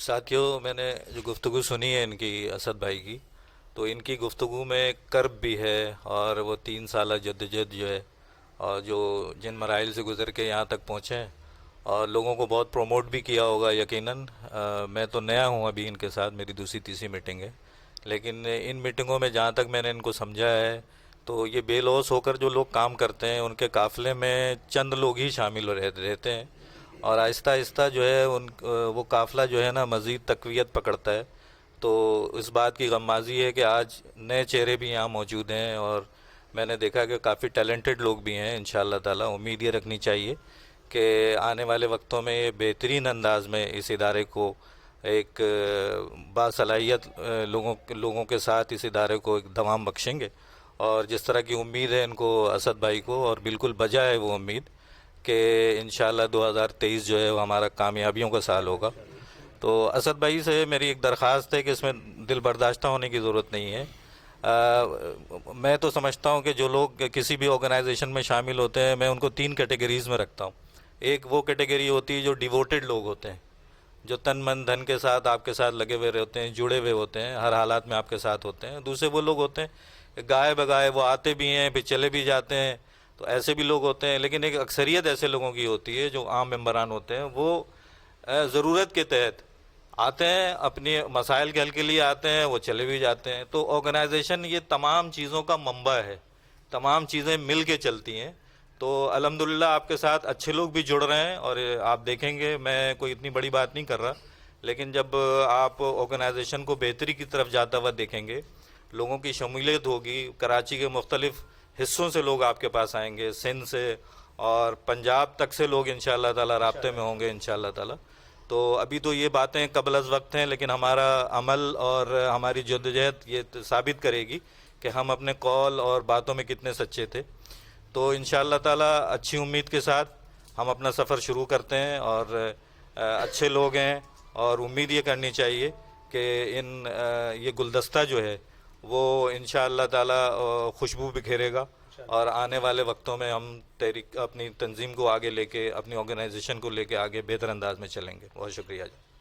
ساتھیوں، میں نے جو گفتگو سنی ہے ان کی، اسد بھائی کی، تو ان کی گفتگو میں کرب بھی ہے، اور وہ 3 سالہ جدوجہد جو ہے، اور جو جن مراحل سے گزر کے یہاں تک پہنچے ہیں، اور لوگوں کو بہت پروموٹ بھی کیا ہوگا یقیناً۔ میں تو نیا ہوں ابھی ان کے ساتھ، میری دوسری تیسری میٹنگ ہے، لیکن ان میٹنگوں میں جہاں تک میں نے ان کو سمجھا ہے، تو یہ بے لوث ہو کر جو لوگ کام کرتے ہیں ان کے قافلے میں چند لوگ ہی شامل رہتے ہیں، اور آہستہ آہستہ جو ہے وہ قافلہ جو ہے نا مزید تقویت پکڑتا ہے۔ تو اس بات کی غمازی ہے کہ آج نئے چہرے بھی یہاں موجود ہیں، اور میں نے دیکھا کہ کافی ٹیلنٹڈ لوگ بھی ہیں۔ انشاءاللہ تعالی امید یہ رکھنی چاہیے کہ آنے والے وقتوں میں یہ بہترین انداز میں اس ادارے کو ایک باصلاحیت لوگوں کے ساتھ اس ادارے کو ایک دوام بخشیں گے، اور جس طرح کی امید ہے ان کو اسد بھائی کو، اور بالکل بجا ہے وہ امید کہ انشاءاللہ 2023 جو ہے وہ ہمارا کامیابیوں کا سال ہوگا۔ تو اسد بھائی سے میری ایک درخواست ہے کہ اس میں دل برداشتہ ہونے کی ضرورت نہیں ہے۔ میں تو سمجھتا ہوں کہ جو لوگ کسی بھی آرگنائزیشن میں شامل ہوتے ہیں، میں ان کو 3 کیٹیگریز میں رکھتا ہوں۔ ایک وہ کیٹیگری ہوتی ہے جو ڈیووٹڈ لوگ ہوتے ہیں، جو تن من دھن کے ساتھ آپ کے ساتھ لگے ہوئے ہوتے ہیں، جڑے ہوئے ہوتے ہیں، ہر حالات میں آپ کے ساتھ ہوتے ہیں۔ دوسرے وہ لوگ ہوتے ہیں کہ گائے بگائے وہ آتے بھی ہیں پھر چلے بھی جاتے ہیں، تو ایسے بھی لوگ ہوتے ہیں۔ لیکن ایک اکثریت ایسے لوگوں کی ہوتی ہے جو عام ممبران ہوتے ہیں، وہ ضرورت کے تحت آتے ہیں، اپنی مسائل کے حل کے لیے آتے ہیں، وہ چلے بھی جاتے ہیں۔ تو آرگنائزیشن یہ تمام چیزوں کا منبع ہے، تمام چیزیں مل کے چلتی ہیں۔ تو الحمدللہ آپ کے ساتھ اچھے لوگ بھی جڑ رہے ہیں، اور آپ دیکھیں گے، میں کوئی اتنی بڑی بات نہیں کر رہا، لیکن جب آپ آرگنائزیشن کو بہتری کی طرف جاتا ہوا دیکھیں گے، لوگوں کی شمولیت ہوگی، کراچی کے مختلف حصوں سے لوگ آپ کے پاس آئیں گے، سندھ سے اور پنجاب تک سے لوگ انشاءاللہ تعالی رابطے میں ہوں گے انشاءاللہ تعالی۔ تو ابھی تو یہ باتیں قبل از وقت ہیں، لیکن ہمارا عمل اور ہماری جدوجہد یہ ثابت کرے گی کہ ہم اپنے قول اور باتوں میں کتنے سچے تھے۔ تو انشاءاللہ تعالی اچھی امید کے ساتھ ہم اپنا سفر شروع کرتے ہیں، اور اچھے لوگ ہیں، اور امید یہ کرنی چاہیے کہ یہ گلدستہ جو ہے وہ انشاءاللہ تعالی خوشبو بکھیرے گا، اور آنے والے وقتوں میں ہم اپنی تنظیم کو آگے لے کے، اپنی آرگنائزیشن کو لے کے آگے بہتر انداز میں چلیں گے۔ بہت شکریہ جی۔